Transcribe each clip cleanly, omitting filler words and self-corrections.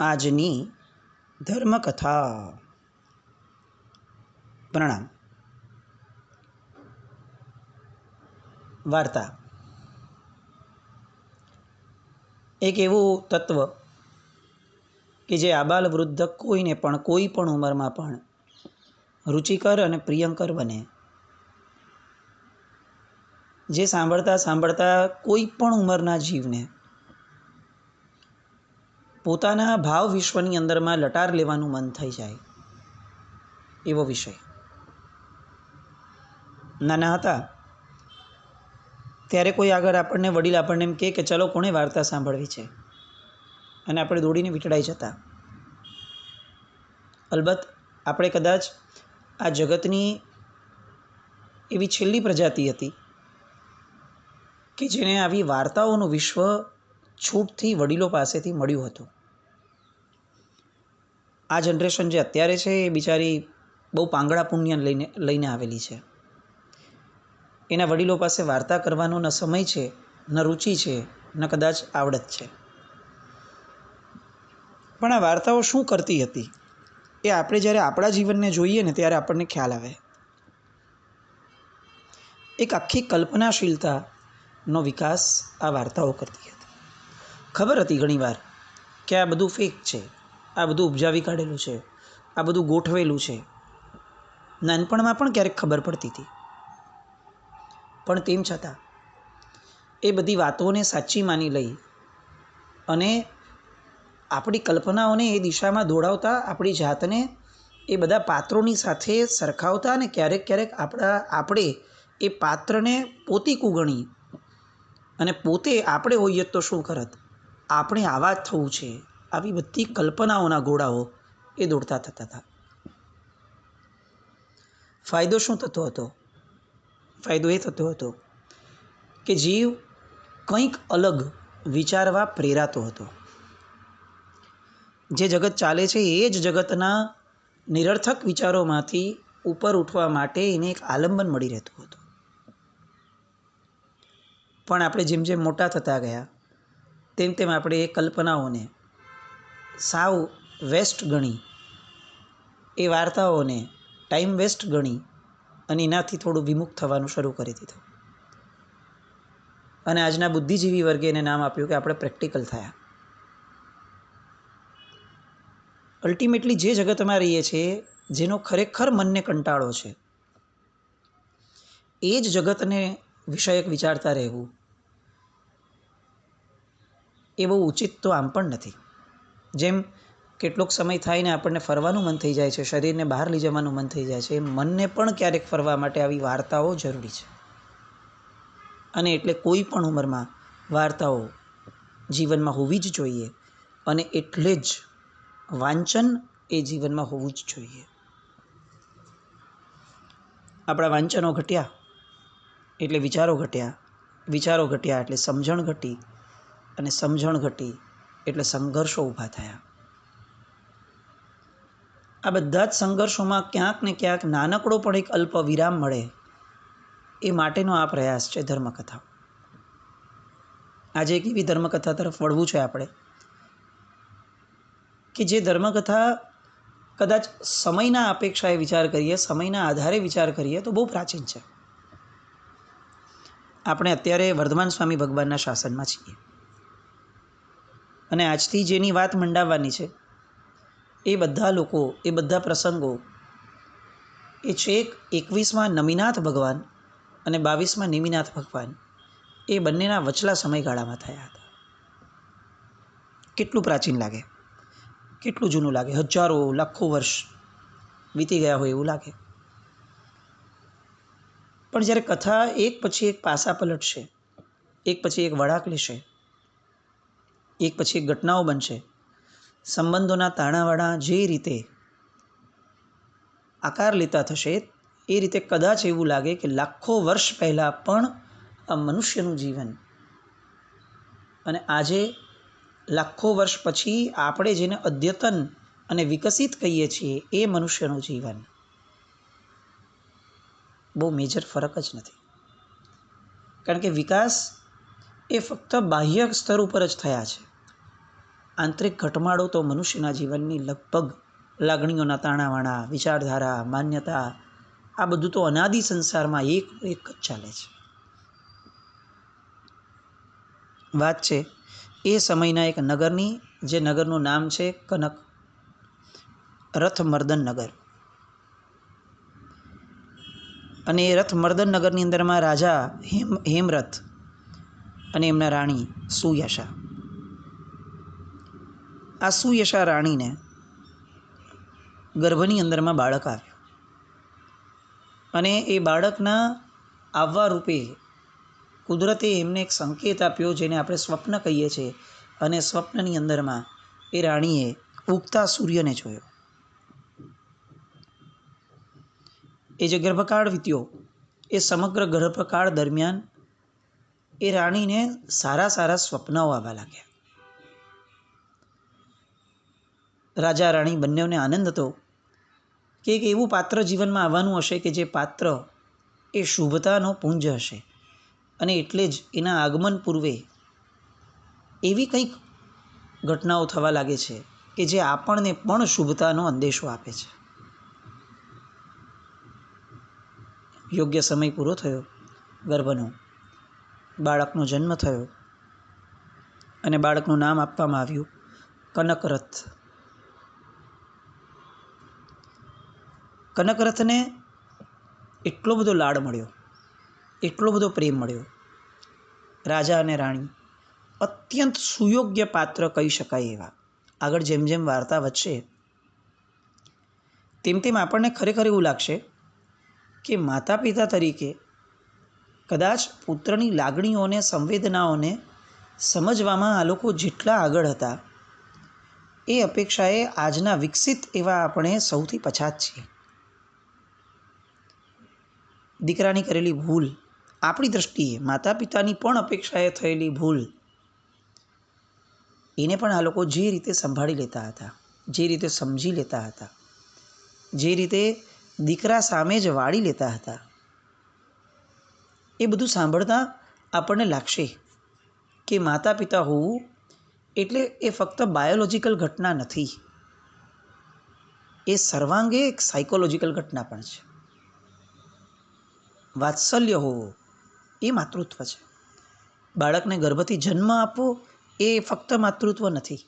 આજની ધર્મકથા. પ્રણામ. વાર્તા એક એવું તત્વ કે જે આબાલ વૃદ્ધ કોઈને પણ કોઈ પણ ઉંમરમાં પણ રુચિકર અને પ્રિયંકર બને, જે સાંભળતા સાંભળતા કોઈ પણ ઉંમરના જીવને પોતાના ભાવ વિશ્વની અંદરમાં લટાર લેવાનું મન થઈ જાય એવો વિષય. નાના હતા ત્યારે કોઈ આગળ આપણને વડીલ આપણને એમ કહે કે ચલો કોણે વાર્તા સાંભળવી છે, અને આપણે દોડીને વીંટળાઈ જતા. અલબત્ત આપણે કદાચ આ જગતની એવી છેલ્લી પ્રજાતિ હતી કે જેને આવી વાર્તાઓનું વિશ્વ છૂટથી વડીલો પાસેથી મળ્યું હતું. આ જનરેશન જે અત્યારે છે એ બિચારી બહુ પાંગડા પુણ્ય લઈને આવેલી છે. એના વડીલો પાસે વાર્તા કરવાનો ન સમય છે, ન રુચિ છે, ન કદાચ આવડત છે. પણ આ વાર્તાઓ શું કરતી હતી એ આપણે જ્યારે આપણા જીવનને જોઈએ ને ત્યારે આપણને ખ્યાલ આવે. એક આખી કલ્પનાશીલતાનો વિકાસ આ વાર્તાઓ કરતી હતી. ખબર હતી ઘણીવાર કે આ બધું ફેક છે, આ બધું ઉપજાવી કાઢેલું છે, આ બધું ગોઠવેલું છે. નાનપણમાં પણ ક્યારેક ખબર પડતી હતી, પણ તેમ છતાં એ બધી વાતોને સાચી માની લઈ અને આપણી કલ્પનાઓને એ દિશામાં દોડાવતા, આપણી જાતને એ બધા પાત્રોની સાથે સરખાવતા, અને ક્યારેક ક્યારેક આપણે એ પાત્રને પોતીકું ગણી અને પોતે આપણે હોઈએ તો શું કરત, આપણે આવા જ થવું છે, આવી બધી કલ્પનાઓના ઘોડાઓ એ દોડતા થતા હતા. ફાયદો શું થતો હતો? ફાયદો એ થતો હતો કે જીવ કંઈક અલગ વિચારવા પ્રેરાતો હતો. જે જગત ચાલે છે એ જ જગતના નિરર્થક વિચારોમાંથી ઉપર ઉઠવા માટે એને એક આલંબન મળી રહેતું હતું. પણ આપણે જેમ જેમ મોટા થતા ગયા તેમ તેમ આપણે એ કલ્પનાઓને સાવ વેસ્ટ ગણી, એ વાર્તાઓને ટાઈમ વેસ્ટ ગણી અને એનાથી થોડું વિમુખ થવાનું શરૂ કરી દીધું. અને આજના બુદ્ધિજીવી વર્ગે એને નામ આપ્યું કે આપણે પ્રેક્ટિકલ થયા. અલ્ટિમેટલી જે જગતમાં રહીએ છીએ, જેનો ખરેખર મનને કંટાળો છે, એ જ જગતને વિષયક વિચારતા રહેવું એ બહુ ઉચિત તો આમ પણ નથી. જેમ કેટલોક સમય થાય ને આપણને ફરવાનું મન થઈ જાય છે, શરીરને બહાર લઈ જવાનું મન થઈ જાય છે, એમ મનને પણ ક્યારેક ફરવા માટે આવી વાર્તાઓ જરૂરી છે. અને એટલે કોઈ પણ ઉંમરમાં વાર્તાઓ જીવનમાં હોવી જ જોઈએ, અને એટલે જ વાંચન એ જીવનમાં હોવું જ જોઈએ. આપણા વાંચનો ઘટ્યા એટલે વિચારો ઘટ્યા, વિચારો ઘટ્યા એટલે સમજણ ઘટી, અને સમજણ ઘટી એટલે સંઘર્ષો ઊભા થયા. આ બધા જ સંઘર્ષોમાં ક્યાંક ને ક્યાંક નાનકડો પણ એક અલ્પ વિરામ મળે એ માટેનો આ પ્રયાસ છે ધર્મકથા. આજે એક એવી ધર્મકથા તરફ વળવું છે આપણે કે જે ધર્મકથા કદાચ સમયના અપેક્ષાએ વિચાર કરીએ, સમયના આધારે વિચાર કરીએ તો બહુ પ્રાચીન છે. આપણે અત્યારે વર્ધમાન સ્વામી ભગવાનના શાસનમાં છીએ, અને આજથી જેની વાત મંડાવવાની છે એ બધા લોકો, એ બધા પ્રસંગો એ છેક 21માં નમિનાથ ભગવાન અને 22માં નેમિનાથ ભગવાન એ બંનેના વચલા સમયગાળામાં થયા હતા. કેટલું પ્રાચીન લાગે, કેટલું જૂનું લાગે, હજારો લાખો વર્ષ વીતી ગયા હોય એવું લાગે. પણ જ્યારે કથા એક પછી એક પાસા પલટશે, એક પછી એક વળાંક લેશે, એક પછી એક ઘટનાઓ બનશે, સંબંધોના તાણાવાણા જે રીતે આકાર લેતા થશે એ રીતે કદાચ એવું લાગે કે લાખો વર્ષ પહેલાં પણ આ મનુષ્યનું જીવન, અને આજે લાખો વર્ષ પછી આપણે જેને અદ્યતન અને વિકસિત કહીએ છીએ એ મનુષ્યનું જીવન બહુ મેજર ફરક જ નથી. કારણ કે વિકાસ એ ફક્ત બાહ્ય સ્તર ઉપર જ થયા છે, આંતરિક ઘટમાળો તો મનુષ્યના જીવનની લગભગ લાગણીઓના તાણાવાણા, વિચારધારા, માન્યતા, આ બધું તો અનાદિ સંસારમાં એક જ ચાલે છે. વાત છે એ સમયના એક નગરની, જે નગરનું નામ છે કનક, રથમર્દન નગર. અને એ રથમર્દન નગરની અંદરમાં રાજા હેમરથ અને એમના રાણી સુયશા. આ સુયશા રાણીને ગર્ભની અંદરમાં બાળક આવ્યું અને એ બાળકના આવવા રૂપે કુદરતે એમને એક સંકેત આપ્યો, જેને આપણે સ્વપ્ન કહીએ છીએ. અને સ્વપ્નની અંદરમાં એ રાણીએ ઉગતા સૂર્યને જોયો. એ જે ગર્ભકાળ વીત્યો, એ સમગ્ર ગર્ભકાળ દરમિયાન એ રાણીને સારા સારા સ્વપ્નાઓ આવવા લાગ્યા. રાજા રાણી બંનેઓને આનંદ હતો કે એક એવું પાત્ર જીવનમાં આવવાનું હશે કે જે પાત્ર એ શુભતાનો પુંજ હશે. અને એટલે જ એના આગમન પૂર્વે એવી કંઈક ઘટનાઓ થવા લાગે છે કે જે આપણને પણ શુભતાનો અંદેશો આપે છે. યોગ્ય સમય પૂરો થયો, ગર્ભનો બાળકનો જન્મ થયો અને બાળકનું નામ આપવામાં આવ્યું કનકરથ. કનકરથને એટલો બધો લાડ મળ્યો, એટલો બધો પ્રેમ મળ્યો. રાજા અને રાણી અત્યંત સુયોગ્ય પાત્ર કહી શકાય એવા. આગળ જેમ જેમ વાર્તા વધશે તેમ તેમ આપણને ખરેખર એવું લાગશે કે માતા પિતા તરીકે કદાચ પુત્રની લાગણીઓને, સંવેદનાઓને સમજવામાં આ લોકો જેટલા આગળ હતા, એ અપેક્ષાએ આજના વિકસિત એવા આપણે સૌથી પછાત છીએ. દીકરાની કરેલી ભૂલ, આપણી દૃષ્ટિએ માતા પિતાની પણ અપેક્ષાએ થયેલી ભૂલ, એને પણ આ લોકો જે રીતે સંભાળી લેતા હતા, જે રીતે સમજી લેતા હતા, જે રીતે દીકરા સામે જ વાળી લેતા હતા, એ બધું સાંભળતા આપણને લાગશે કે માતા પિતા હોવું એટલે એ ફક્ત બાયોલોજિકલ ઘટના નથી, એ સર્વાંગે એક સાયકોલોજીકલ ઘટના પણ છે. વાત્સલ્ય હોવો એ માતૃત્વ છે. બાળકને ગર્ભથી જન્મ આપવો એ ફક્ત માતૃત્વ નથી.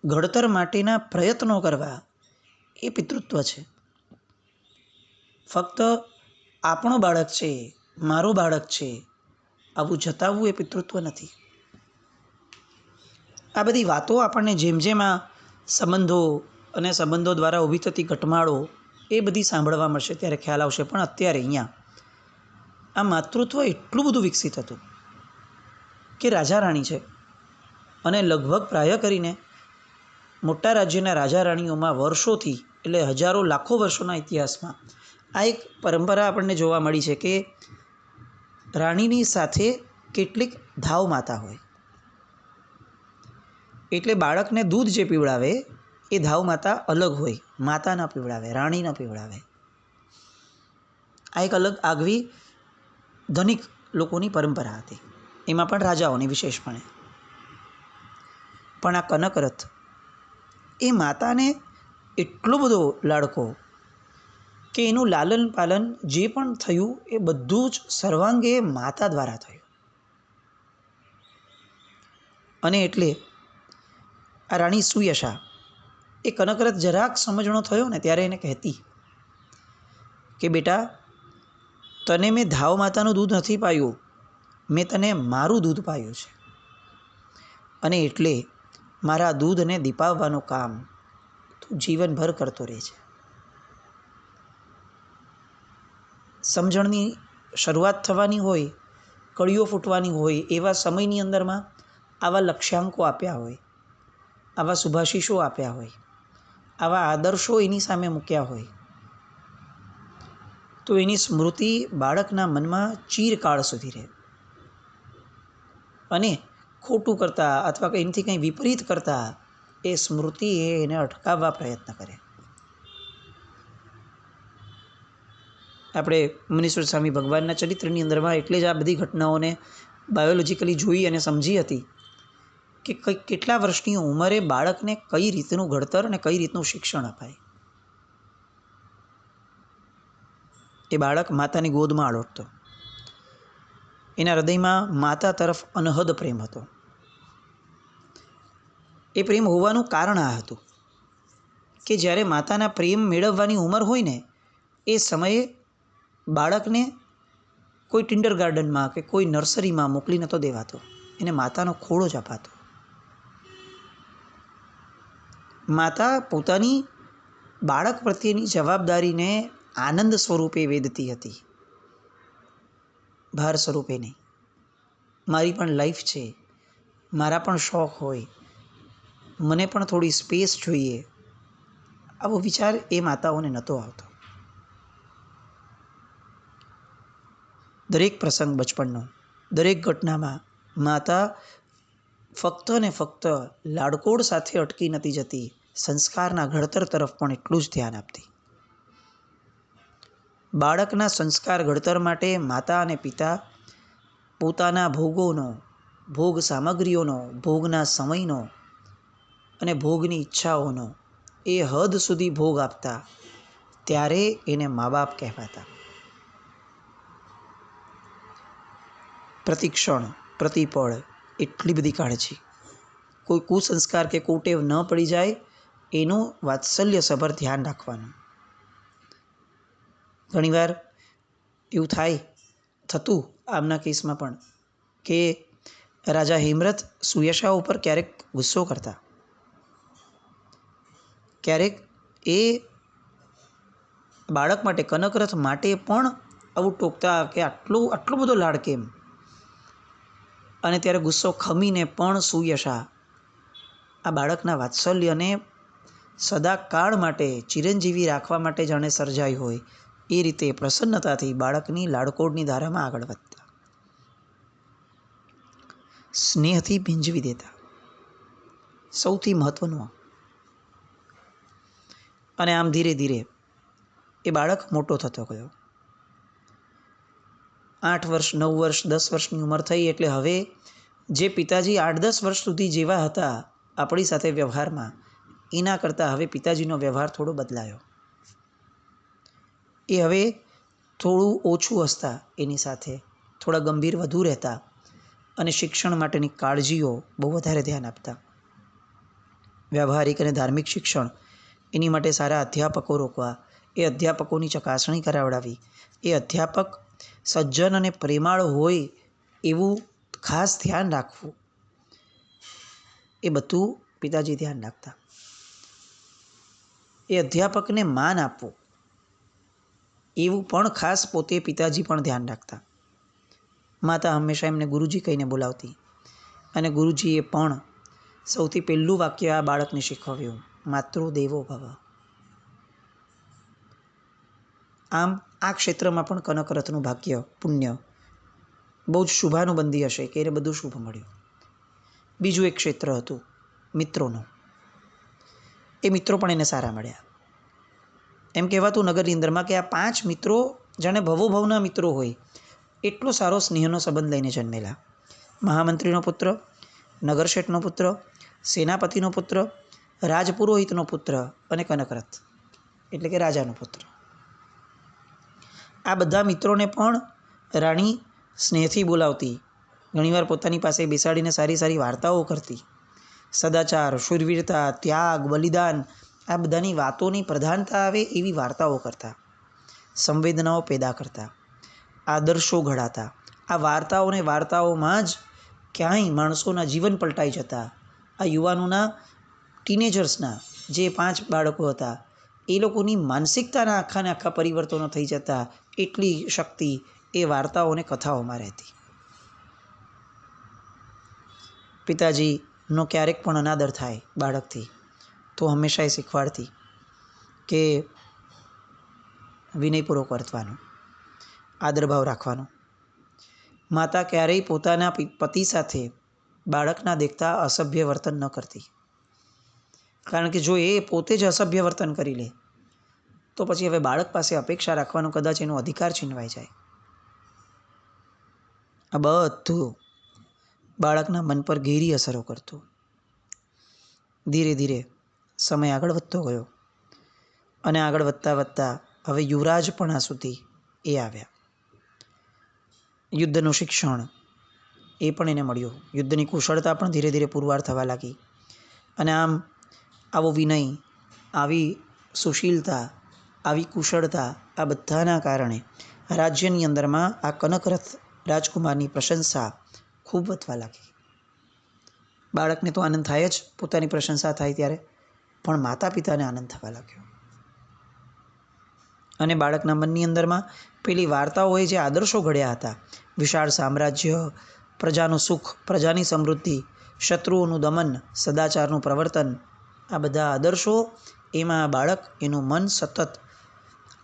ઘડતર માટેના પ્રયત્નો કરવા એ પિતૃત્વ છે. ફક્ત આપણો બાળક છે, મારું બાળક છે, આવું જતાવવું એ પિતૃત્વ નથી. આ બધી વાતો આપણને જેમ જેમ આ સંબંધો અને સંબંધો દ્વારા ઊભી થતી ઘટમાળો એ બધી સાંભળવા મળશે ત્યારે ખ્યાલ આવશે. પણ અત્યારે અહીંયા આ માતૃત્વ એટલું બધું વિકસિત હતું કે રાજા રાણી છે અને લગભગ પ્રાય કરીને મોટા રાજ્યના રાજા રાણીઓમાં વર્ષોથી, એટલે હજારો લાખો વર્ષોના ઇતિહાસમાં આ એક પરંપરા આપણને જોવા મળી છે કે રાણીની સાથે કેટલીક ધાવ માતા હોય. એટલે બાળકને દૂધ જે પીવડાવે એ ધાવ માતા અલગ હોય, માતા ન પીવડાવે, રાણી ન પીવડાવે. આ એક અલગ આગવી ધનિક લોકોની પરંપરા હતી, એમાં પણ રાજાઓની વિશેષપણે. પણ આ કનકરથ એ માતાને એટલો બધો લાડકો કે એનું લાલન પાલન જે પણ થયું એ બધું જ સર્વાંગે માતા દ્વારા થયું. અને એટલે આ રાણી સુયશા એ કનકરથ જરાક સમજણો થયો ને ત્યારે એને કહેતી કે બેટા, તને મેં ધાવ માતાનું દૂધ નથી પાયું, મેં તને મારું દૂધ પાયું છે. અને એટલે મારા દૂધને દીપાવવાનું કામ તું જીવનભર કરતો રહે છે. સમજણની શરૂઆત થવાની હોય, કળીઓ ફૂટવાની હોય, એવા સમયની અંદરમાં આવા લક્ષ્યાંકો આપ્યા હોય, આવા શુભાશીષો આપ્યા હોય, આવા આદર્શો એની સામે મૂક્યા હોય, તો એની સ્મૃતિ બાળકના મનમાં ચિરકાળ સુધી રહે. અને ખોટું કરતા અથવા એનાથી કંઈ વિપરીત કરતા એ સ્મૃતિ એને અટકાવવા પ્રયત્ન કરે. આપણે મુનીશ્વર સ્વામી ભગવાનના ચરિત્રની અંદરમાં એટલે જ આ બધી ઘટનાઓને બાયોલોજીકલી જોઈ અને સમજી હતી કે કેટલા વર્ષની ઉંમરે બાળકને કઈ રીતનું ઘડતર અને કઈ રીતનું શિક્ષણ અપાય. એ બાળક માતાની ગોદમાં આળોટતો. એના હૃદયમાં માતા તરફ અનહદ પ્રેમ હતો. એ પ્રેમ હોવાનું કારણ આ હતું કે જ્યારે માતાના પ્રેમ મેળવવાની ઉંમર હોય ને એ સમયે બાળકને કોઈ કિન્ડર ગાર્ડનમાં કે કોઈ નર્સરીમાં મોકલી નહોતો દેવાતો. એને માતાનો ખોળો જ અપાતો. માતા પોતાની બાળક પ્રત્યેની જવાબદારીને આનંદ સ્વરૂપે વેદતી હતી, ભાર સ્વરૂપે નહીં. મારી પણ લાઈફ છે, મારા પણ શોખ હોય, મને પણ થોડી સ્પેસ જોઈએ, આવો વિચાર એ માતાઓને નહોતો આવતો. દરેક પ્રસંગ બચપણનો, દરેક ઘટનામાં માતા ફક્ત ને ફક્ત લાડકોડ સાથે અટકી નથી જતી, સંસ્કારના ઘડતર તરફ પણ એટલું જ ધ્યાન આપતી. બાળકના સંસ્કાર ઘડતર માટે માતા અને પિતા પોતાના ભોગોનો, ભોગ સામગ્રીઓનો, ભોગના સમયનો અને ભોગની ઈચ્છાઓનો એ હદ સુધી ભોગ આપતા, ત્યારે એને મા બાપ કહેવાતા. પ્રતિક્ષણ, પ્રતિપળ એટલી બધી કાળજી, કોઈ કુસંસ્કાર કે કુટેવ ન પડી જાય એનું વાત્સલ્યસભર ધ્યાન રાખવાનું. ઘણીવાર એવું થતું આમના કેસમાં પણ કે રાજા હેમરથ સુયશા ઉપર ક્યારેક ગુસ્સો કરતા, ક્યારેક એ બાળક માટે, કનકરથ માટે પણ આવું ટોકતા કે આટલો બધો લાડ કેમ? અને ત્યારે ગુસ્સો ખમીને પણ સુયશા આ બાળકના વાત્સલ્યને સદાકાળ માટે, ચિરંજીવી રાખવા માટે જાણે સર્જાઈ હોય એ રીતે પ્રસન્નતાથી બાળકની લાડકોડની ધારામાં આગળ વધતા, સ્નેહથી ભીંજવી દેતા. સૌથી મહત્વનું. અને આમ ધીરે ધીરે એ બાળક મોટો થતો ગયો. 8 વર્ષ, 9 વર્ષ, 10 વર્ષની ઉંમર થઈ એટલે હવે જે પિતાજી 8-10 વર્ષ સુધી જેવા હતા આપણી સાથે વ્યવહારમાં, એના કરતાં હવે પિતાજીનો વ્યવહાર થોડો બદલાયો. એ હવે થોડું ઓછું હસતા એની સાથે, થોડા ગંભીર વધુ રહેતા અને શિક્ષણ માટેની કાળજીઓ બહુ વધારે ધ્યાન આપતા. વ્યવહારિક અને ધાર્મિક શિક્ષણ, એની માટે સારા અધ્યાપકો રોકવા, એ અધ્યાપકોની ચકાસણી કરાવડાવી, એ અધ્યાપક સજ્જન અને પ્રેમાળ હોય એવું ખાસ ધ્યાન રાખવું, એ બધું પિતાજી ધ્યાન રાખતા. એ અધ્યાપકને માન આપવું એવું પણ ખાસ પોતે પિતાજી પણ ધ્યાન રાખતા. માતા હંમેશા એમને ગુરુજી કહીને બોલાવતી અને ગુરુજીએ પણ સૌથી પહેલું વાક્ય આ બાળકને શીખવ્યું, માતૃ દેવો ભવ. આમ આ ક્ષેત્રમાં પણ કનકરથનું ભાગ્ય, પુણ્ય બહુ જ શુભાનુબંધી હશે કે એને બધું શુભ મળ્યું. બીજું એક ક્ષેત્ર હતું મિત્રોનું. એ મિત્રો પણ એને સારા મળ્યા. એમ કહેવાતું નગરની અંદરમાં કે આ 5 મિત્રો જાણે ભવોભવના મિત્રો હોય એટલો સારો સ્નેહનો સંબંધ લઈને જન્મેલા. મહામંત્રીનો પુત્ર, નગરશેઠનો પુત્ર, સેનાપતિનો પુત્ર, રાજપુરોહિતનો પુત્ર અને કનકરથ એટલે કે રાજાનો પુત્ર. આ બધા મિત્રોને પણ રાણી સ્નેહથી બોલાવતી, ઘણીવાર પોતાની પાસે બેસાડીને સારી સારી વાર્તાઓ કરતી. સદાચાર, શૂરવીરતા, ત્યાગ, બલિદાન આ બધાની વાતોની પ્રધાનતા આવે એવી વાર્તાઓ કરતા, સંવેદનાઓ પેદા કરતા, આદર્શો ઘડાતા. આ વાર્તાઓમાં જ ક્યાંય માણસોના જીવન પલટાઈ જતા. આ યુવાનોના, ટીનેજર્સના જે 5 બાળકો હતા એ લોકોની માનસિકતાના આખા પરિવર્તનો થઈ જતા. એટલી શક્તિ એ વાર્તાઓને કથાઓમાં રહેતી. પિતાજીનો ક્યારેક પણ અનાદર થાય બાળકથી તો હંમેશા એ શીખવાડતી કે વિનયપૂર્વક વર્તવાનું, આદરભાવ રાખવાનો. માતા ક્યારેય પોતાના પતિ સાથે બાળકના દેખતા અસભ્ય વર્તન ન કરતી, કારણ કે જો એ પોતે જ અસભ્ય વર્તન કરી લે તો પછી હવે બાળક પાસે અપેક્ષા રાખવાનો કદાચ એનો અધિકાર છીનવાઈ જાય. આ બધું બાળકના મન પર ઘેરી અસરો કરતું. ધીરે ધીરે સમય આગળ વધતો ગયો અને આગળ વધતા વધતા હવે યુવરાજપણા સુધી એ આવ્યા. યુદ્ધનું શિક્ષણ એ પણ એને મળ્યું. યુદ્ધની કુશળતા પણ ધીરે ધીરે પુરવાર થવા લાગી. અને આમ આવો વિનય, આવી સુશીલતા, આવી કુશળતા, આ બધાના કારણે રાજ્યની અંદરમાં આ કનકરથ રાજકુમારની પ્રશંસા ખૂબ વધવા લાગી. બાળકને તો આનંદ થાય જ, પોતાની પ્રશંસા થાય ત્યારે, પણ માતા પિતાને આનંદ થવા લાગ્યો. અને બાળકના મનની અંદરમાં પેલી વાર્તાઓએ જે આદર્શો ઘડ્યા હતા, વિશાળ સામ્રાજ્ય, પ્રજાનું સુખ, પ્રજાની સમૃદ્ધિ, શત્રુઓનું દમન, સદાચારનું પ્રવર્તન, આ બધા આદર્શો, એમાં બાળક, એનું મન સતત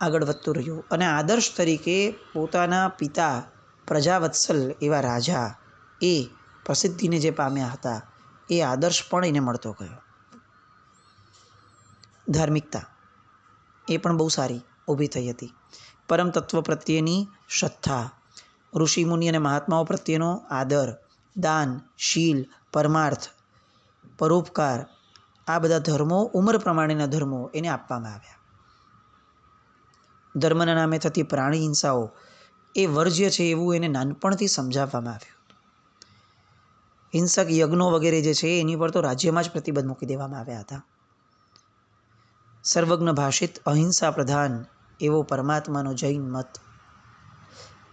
આગળ વધતું રહ્યું. અને આદર્શ તરીકે પોતાના પિતા પ્રજાવત્સલ એવા રાજા, એ પ્રસિદ્ધિને જે પામ્યા હતા, એ આદર્શ પણ એને મળતો ગયો. ધાર્મિકતા એ પણ બહુ સારી ઊભી થઈ હતી. પરમ તત્વ પ્રત્યેની શ્રદ્ધા, ઋષિમુનિ અને મહાત્માઓ પ્રત્યેનો આદર, દાન, શીલ, પરમાર્થ, પરોપકાર, આ બધા ધર્મો, ઉંમર પ્રમાણેના ધર્મો એને આપવામાં આવ્યા. ધર્મના નામે થતી પ્રાણી હિંસાઓ એ વર્જ્ય છે એવું એને નાનપણથી સમજાવવામાં આવ્યું. હિંસક યજ્ઞો વગેરે જે છે એની પર તો રાજ્યમાં જ પ્રતિબંધ મૂકી દેવામાં આવ્યા હતા. સર્વજ્ઞ ભાષિત અહિંસા પ્રધાન એવો પરમાત્માનો જૈન મત,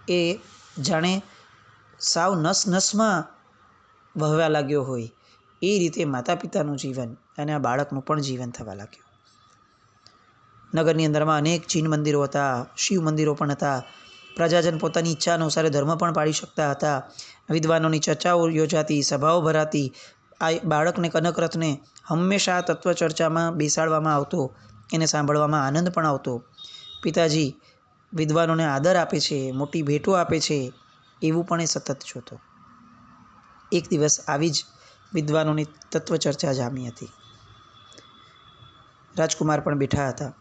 એ જાણે સાવ નસ નસમાં વહવા લાગ્યો હોય એ રીતે માતા પિતાનું જીવન અને આ બાળકનું પણ જીવન થવા લાગ્યું. નગરની અંદરમાં અનેક જૈન મંદિરો હતા, શિવ મંદિરો પણ હતા. પ્રજાજન પોતાની ઈચ્છા અનુસારે ધર્મ પણ પાળી શકતા હતા. વિદ્વાનોની ચર્ચાઓ યોજાતી, સભાઓ ભરાતી. આ બાળકને, કનકરથને હંમેશા આ તત્વચર્ચામાં બેસાડવામાં આવતો, એને સાંભળવામાં આનંદ પણ આવતો. પિતાજી વિદ્વાનોને આદર આપે છે, મોટી ભેટો આપે છે, એવું પણ એ સતત જોતો. એક દિવસ આવી જ વિદ્વાનોની તત્વચર્ચા જામી હતી. રાજકુમાર પણ બેઠા હતા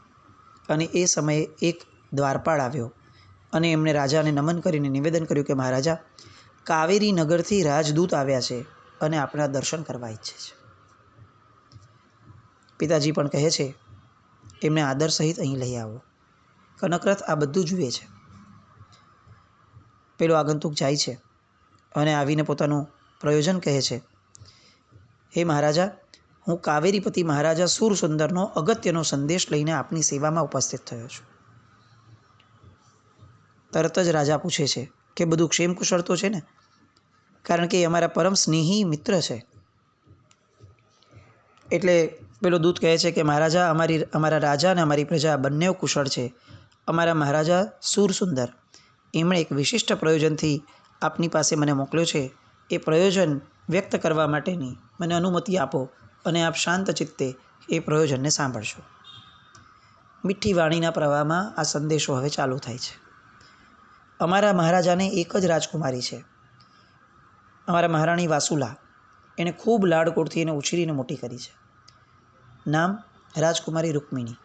અને એ સમયે એક દ્વારપાળ આવ્યો અને એમણે રાજાને નમન કરીને નિવેદન કર્યું કે મહારાજા, કાવેરી નગરથી રાજદૂત આવ્યા છે અને આપણા દર્શન કરવા ઈચ્છે છે. પિતાજી પણ કહે છે એમને આદર સહિત અહીં લઈ આવો. કનકરથ આ બધું જુએ છે. પેલો આગંતુક જાય છે અને આવીને પોતાનું પ્રયોજન કહે છે, હે મહારાજા, હું કાવેરીપતિ મહારાજા સુરસુંદરનો અગત્યનો સંદેશ લઈને આપની સેવામાં ઉપસ્થિત થયો છું. તરત જ રાજા પૂછે છે કે બધું ક્ષેમ કુશળ તો છે ને? કારણ કે એ અમારા પરમ સ્નેહી મિત્ર છે. એટલે પેલો દૂત કહે છે કે મહારાજા, અમારા રાજા અને અમારી પ્રજા બંને કુશળ છે. અમારા મહારાજા સુરસુંદર, એમણે એક વિશિષ્ટ પ્રયોજનથી આપની પાસે મને મોકલ્યો છે. એ પ્રયોજન વ્યક્ત કરવા માટેની મને અનુમતિ આપો અને આપ શાંત ચિત્તે એ પ્રયોજનને સાંભળશો. મીઠી વાણીના પ્રવાહમાં આ સંદેશો હવે ચાલુ થાય છે. અમારા મહારાજાને એક જ રાજકુમારી છે, અમારા મહારાણી વાસુલા. એણે ખૂબ લાડકોડથી એને ઉછીરીને મોટી કરી છે. નામ રાજકુમારી રૂકમિણી.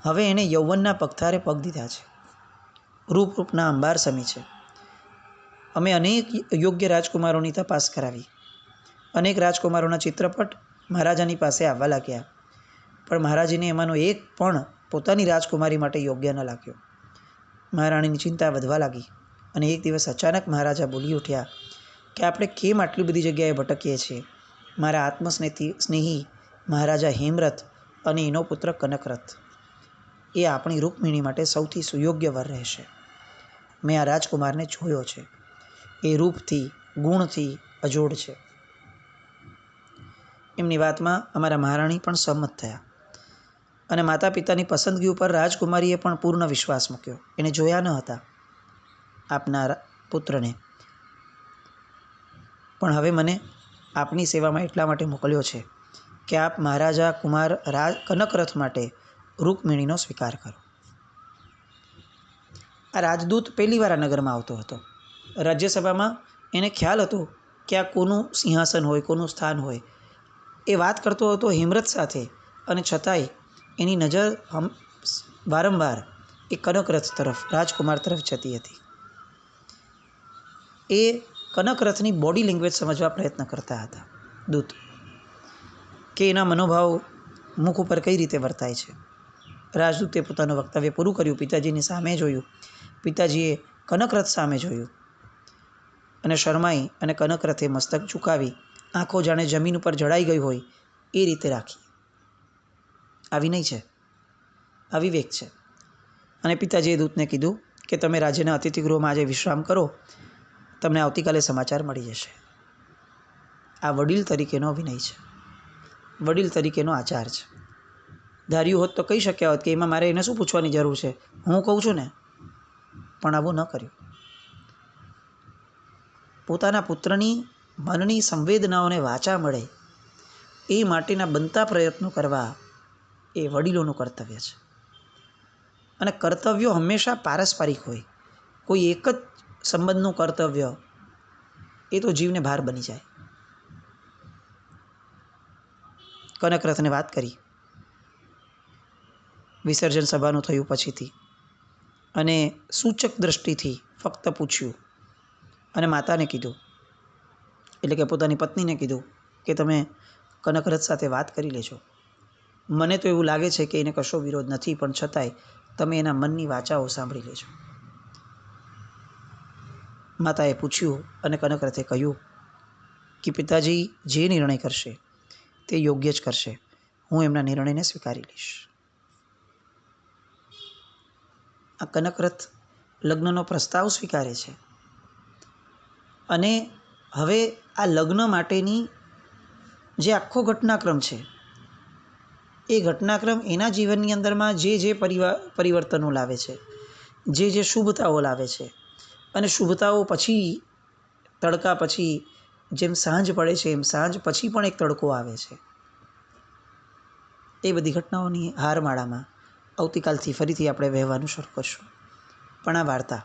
હવે એણે યૌવનના પગથારે પગ દીધા છે. રૂપના અંબાર સમી છે. અમે અનેક યોગ્ય રાજકુમારોની તપાસ કરાવી. અનેક રાજકુમારોના ચિત્રપટ મહારાજાની પાસે આવવા લાગ્યા, પણ મહારાજીને એમાંનો એક પણ પોતાની રાજકુમારી માટે યોગ્ય ન લાગ્યો. મહારાણીની ચિંતા વધવા લાગી અને એક દિવસ અચાનક મહારાજા બોલી ઉઠ્યા કે આપણે કેમ આટલી બધી જગ્યાએ ભટકીએ છીએ? મારા આત્મસ્નેહી મહારાજા હેમરથ અને એનો પુત્ર કનકરથ, એ આપણી રૂકમિણી માટે સૌથી સુયોગ્ય વર રહેશે. મેં આ રાજકુમારને જોયો છે. એ રૂપથી, ગુણથી અજોડ છે. એમની વાતમાં અમારા મહારાણી પણ સંમત થયા અને માતા પિતાની પસંદગી ઉપર રાજકુમારીએ પણ પૂર્ણ વિશ્વાસ મૂક્યો. એને જોયા ન હતા આપના પુત્રને, પણ હવે મને આપની સેવામાં એટલા માટે મોકલ્યો છે કે આપ મહારાજા કુમાર કનકરથ માટે રૂકમિણીનો સ્વીકાર કરો. આ રાજદૂત પહેલી વાર આ નગરમાં આવતો હતો. રાજ્યસભામાં એને ખ્યાલ હતો કે આ કોનું સિંહાસન હોય, કોનું સ્થાન હોય. એ વાત કરતો હતો હેમરથ સાથે, અને છતાંય એની નજર વારંવાર એ કનકરથ તરફ, રાજકુમાર તરફ જતી હતી. એ કનકરથની બોડી લેંગ્વેજ સમજવા પ્રયત્ન કરતા હતા દૂત. કે એના મનોભાવ મુખ ઉપર કઈ રીતે વર્તાય છે. રાજદૂતે પોતાનું વક્તવ્ય પૂરું કર્યું. પિતાજીની સામે જોયું. પિતાજીએ કનકરથ સામે જોયું અને શરમાઈ અને કનકરથે મસ્તક ઝુકાવી આંખો જાણે જમીન ઉપર જડાઈ ગઈ હોય એ રીતે રાખી. આ વિનય છે, આ વિવેક છે. અને પિતાજીએ દૂતને કીધું કે તમે રાજ્યના અતિથિગૃહમાં આજે વિશ્રામ કરો, તમને આવતીકાલે સમાચાર મળી જશે. આ વડીલ તરીકેનો વિનય છે, વડીલ તરીકેનો આચાર છે. ધાર્યું હોત તો કહી શક્યા હોત કે એમાં મારે એને શું પૂછવાની જરૂર છે, હું કહું છું ને. પણ આવું ન કર્યું. પોતાના પુત્રની મનની સંવેદનાઓને વાચા મળે એ માટેના બનતા પ્રયત્નો કરવા એ વડીલોનું કર્તવ્ય છે. અને કર્તવ્યો હંમેશા પારસ્પરિક હોય. કોઈ એક જ સંબંધનું કર્તવ્ય એ તો જીવને ભાર બની જાય. કનકરથને વાત કરી વિસર્જન સભાનું થયું પછીથી, અને સૂચક દ્રષ્ટિથી ફક્ત પૂછ્યું અને માતાને કીધું, એટલે કે પોતાની પત્નીને કીધું કે તમે કનકરથ સાથે વાત કરી લેજો. મને તો એવું લાગે છે કે એને કશો વિરોધ નથી, પણ છતાંય તમે એના મનની વાચાઓ સાંભળી લેજો. માતાએ પૂછ્યું અને કનકરથે કહ્યું કે પિતાજી જે નિર્ણય કરશે તે યોગ્ય જ કરશે. હું એમના નિર્ણયને સ્વીકારી લઈશ. આ કનકરથ લગ્નનો પ્રસ્તાવ સ્વીકારે છે. અને હવે આ લગ્ન માટેની જે આખો ઘટનાક્રમ છે એ ઘટનાક્રમ એના જીવનની અંદરમાં જે પરિવર્તનો લાવે છે, જે શુભતાઓ લાવે છે, અને શુભતાઓ પછી તડકા પછી જેમ સાંજ પડે છે એમ સાંજ પછી પણ એક તડકો આવે છે. એ બધી ઘટનાઓની હારમાળામાં આવતીકાલથી ફરીથી આપણે વહેવાનું શરૂ કરશું. પણ આ વાર્તા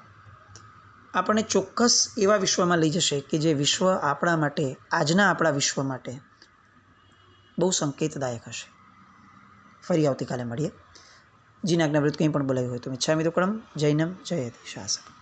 આપણને ચોક્કસ એવા વિશ્વમાં લઈ જશે કે જે વિશ્વ આપણા માટે, આજના આપણા વિશ્વ માટે બહુ સંકેતદાયક હશે. ફરી આવતીકાલે મળીએ. જીના આજ્ઞાવૃત્ત કંઈ પણ બોલાવ્યું હોય તો મિચ્છામિ દુક્કડમ. જૈનમ જયતે શાસનમ.